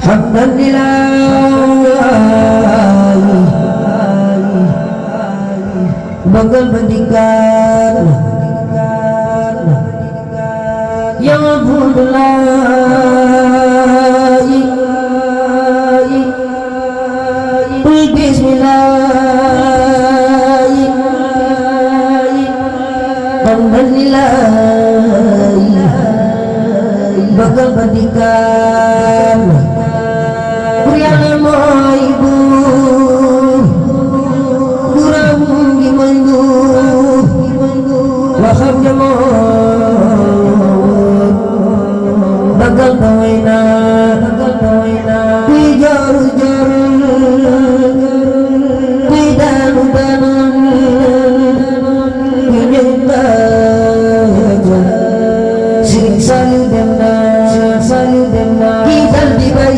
حمدا لله بقل بندقان يا غفور الله قل بسم الله حمدا لله بقل بندقان Kuriana mooy buur buuram gi mooy nguur waxam ja mooy dagal na way naa kuy jooru kuy daanu kuy ñëw baaja Sëriñ Saliou dem na kii dal di bay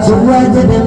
Semua jadi